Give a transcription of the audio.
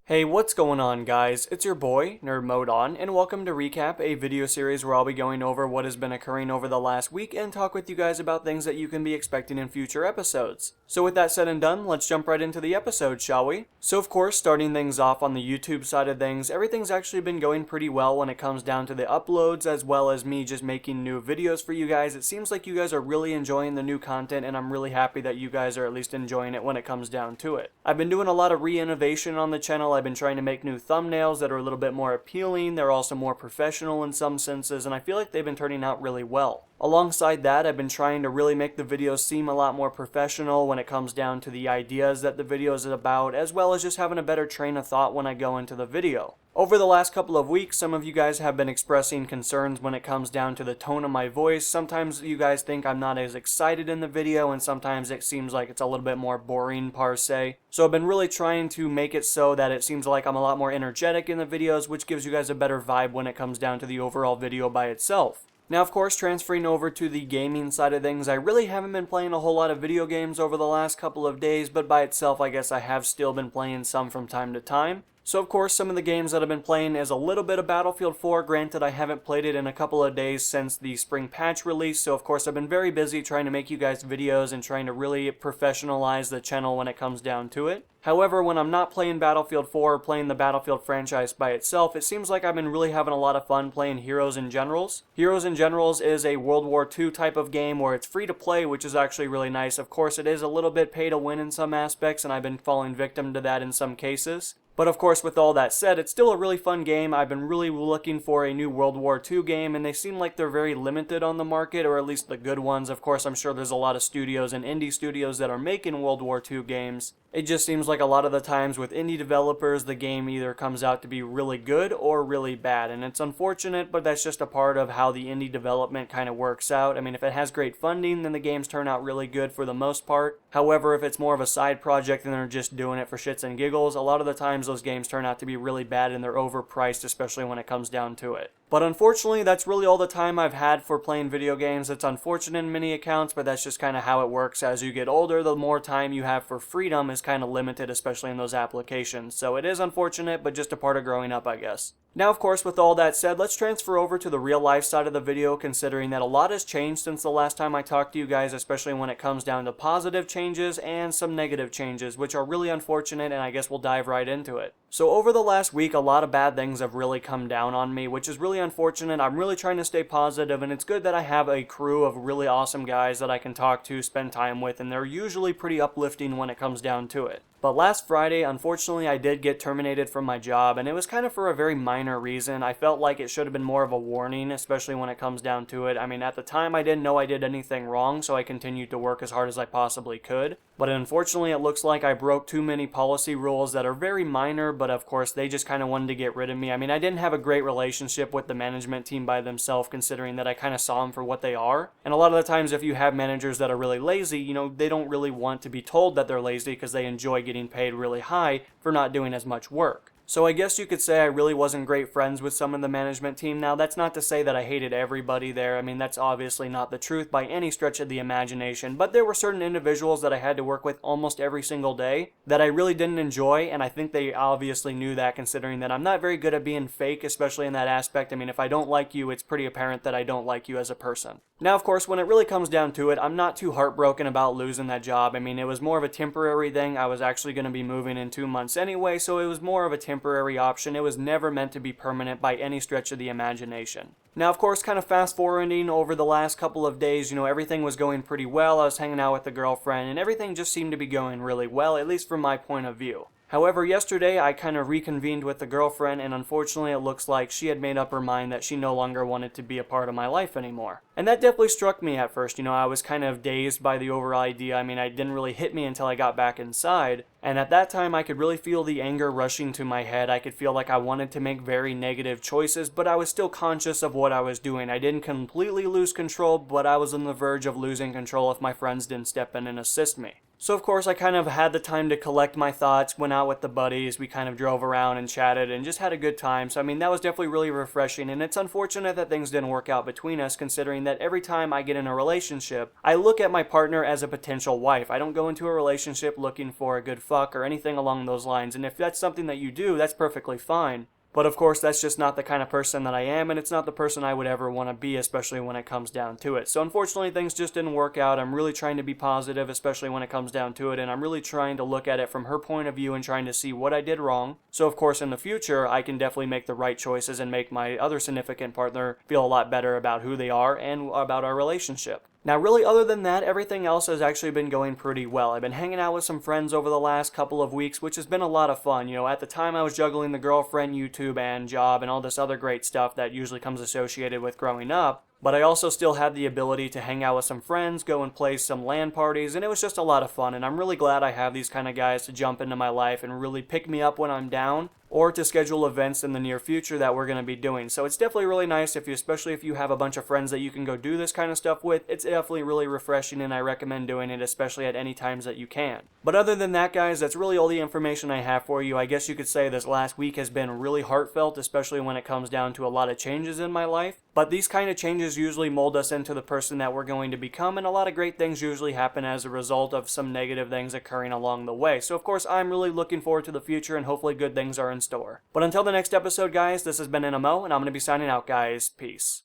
Hey, what's going on, guys? It's your boy, NerdModeOn, and welcome to Recap, a video series where I'll be going over what has been occurring over the last week and talk with you guys about things that you can be expecting in future episodes. So with that said and done, let's jump right into the episode, shall we? So of course, starting things off on the YouTube side of things, everything's actually been going pretty well when it comes down to the uploads as well as me just making new videos for you guys. It seems like you guys are really enjoying the new content, and I'm really happy that you guys are at least enjoying it when it comes down to it. I've been doing a lot of re-innovation on the channel. I've been trying to make new thumbnails that are a little bit more appealing. They're also more professional in some senses, and I feel like they've been turning out really well. Alongside that, I've been trying to really make the videos seem a lot more professional when it comes down to the ideas that the video is about, as well as just having a better train of thought when I go into the video. Over the last couple of weeks, some of you guys have been expressing concerns when it comes down to the tone of my voice. Sometimes you guys think I'm not as excited in the video, and sometimes it seems like it's a little bit more boring per se. So I've been really trying to make it so that it seems like I'm a lot more energetic in the videos, which gives you guys a better vibe when it comes down to the overall video by itself. Now, of course, transferring over to the gaming side of things, I really haven't been playing a whole lot of video games over the last couple of days, but by itself, I guess I have still been playing some from time to time. So of course, some of the games that I've been playing is a little bit of Battlefield 4. Granted, I haven't played it in a couple of days since the spring patch release, so of course I've been very busy trying to make you guys videos and trying to really professionalize the channel when it comes down to it. However, when I'm not playing Battlefield 4 or playing the Battlefield franchise by itself, it seems like I've been really having a lot of fun playing Heroes and Generals. Heroes and Generals is a World War II type of game where it's free to play, which is actually really nice. Of course, it is a little bit pay to win in some aspects, and I've been falling victim to that in some cases. But of course, with all that said, it's still a really fun game. I've been really looking for a new World War II game, and they seem like they're very limited on the market, or at least the good ones. Of course, I'm sure there's a lot of studios and indie studios that are making World War II games. It just seems like a lot of the times with indie developers, the game either comes out to be really good or really bad. And it's unfortunate, but that's just a part of how the indie development kind of works out. I mean, if it has great funding, then the games turn out really good for the most part. However, if it's more of a side project and they're just doing it for shits and giggles, a lot of the times those games turn out to be really bad and they're overpriced, especially when it comes down to it. But unfortunately, that's really all the time I've had for playing video games. It's unfortunate in many accounts, but that's just kind of how it works. As you get older, the more time you have for freedom is kind of limited, especially in those applications. So it is unfortunate, but just a part of growing up, I guess. Now, of course, with all that said, let's transfer over to the real life side of the video, considering that a lot has changed since the last time I talked to you guys, especially when it comes down to positive changes and some negative changes, which are really unfortunate, and I guess we'll dive right into it. So over the last week, a lot of bad things have really come down on me, which is really unfortunate. I'm really trying to stay positive, and it's good that I have a crew of really awesome guys that I can talk to, spend time with, and they're usually pretty uplifting when it comes down to it. But last Friday, unfortunately, I did get terminated from my job, and it was kind of for a very minor reason. I felt like it should have been more of a warning, especially when it comes down to it. I mean, at the time, I didn't know I did anything wrong, so I continued to work as hard as I possibly could. But unfortunately, it looks like I broke too many policy rules that are very minor, but of course, they just kind of wanted to get rid of me. I mean, I didn't have a great relationship with the management team by themselves, considering that I kind of saw them for what they are. And a lot of the times, if you have managers that are really lazy, you know, they don't really want to be told that they're lazy because they enjoy getting paid really high for not doing as much work. So I guess you could say I really wasn't great friends with some of the management team. Now, that's not to say that I hated everybody there. I mean, that's obviously not the truth by any stretch of the imagination. But there were certain individuals that I had to work with almost every single day that I really didn't enjoy. And I think they obviously knew that, considering that I'm not very good at being fake, especially in that aspect. I mean, if I don't like you, it's pretty apparent that I don't like you as a person. Now, of course, when it really comes down to it, I'm not too heartbroken about losing that job. I mean, it was more of a temporary thing. I was actually going to be moving in 2 months anyway, so it was more of a temporary option. It was never meant to be permanent by any stretch of the imagination. Now, of course, kind of fast forwarding over the last couple of days, you know, everything was going pretty well. I was hanging out with the girlfriend, and everything just seemed to be going really well, at least from my point of view. However, yesterday I kind of reconvened with the girlfriend, and unfortunately it looks like she had made up her mind that she no longer wanted to be a part of my life anymore. And that definitely struck me at first. You know, I was kind of dazed by the overall idea. I mean, it didn't really hit me until I got back inside. And at that time, I could really feel the anger rushing to my head. I could feel like I wanted to make very negative choices, but I was still conscious of what I was doing. I didn't completely lose control, but I was on the verge of losing control if my friends didn't step in and assist me. So of course I kind of had the time to collect my thoughts, went out with the buddies, we kind of drove around and chatted and just had a good time. So I mean that was definitely really refreshing, and it's unfortunate that things didn't work out between us, considering that every time I get in a relationship, I look at my partner as a potential wife. I don't go into a relationship looking for a good fuck or anything along those lines, and if that's something that you do, that's perfectly fine. But of course, that's just not the kind of person that I am, and it's not the person I would ever want to be, especially when it comes down to it. So unfortunately, things just didn't work out. I'm really trying to be positive, especially when it comes down to it, and I'm really trying to look at it from her point of view and trying to see what I did wrong. So of course, in the future, I can definitely make the right choices and make my other significant partner feel a lot better about who they are and about our relationship. Now really other than that, everything else has actually been going pretty well. I've been hanging out with some friends over the last couple of weeks, which has been a lot of fun. You know, at the time I was juggling the girlfriend, YouTube, and job, and all this other great stuff that usually comes associated with growing up. But I also still had the ability to hang out with some friends, go and play some LAN parties, and it was just a lot of fun. And I'm really glad I have these kind of guys to jump into my life and really pick me up when I'm down, or to schedule events in the near future that we're going to be doing. So it's definitely really nice especially if you have a bunch of friends that you can go do this kind of stuff with. It's definitely really refreshing, and I recommend doing it, especially at any times that you can. But other than that, guys, that's really all the information I have for you. I guess you could say this last week has been really heartfelt, especially when it comes down to a lot of changes in my life. But these kind of changes usually mold us into the person that we're going to become, and a lot of great things usually happen as a result of some negative things occurring along the way. So of course, I'm really looking forward to the future, and hopefully good things are in store. But until the next episode, guys, this has been NMO, and I'm going to be signing out, guys. Peace.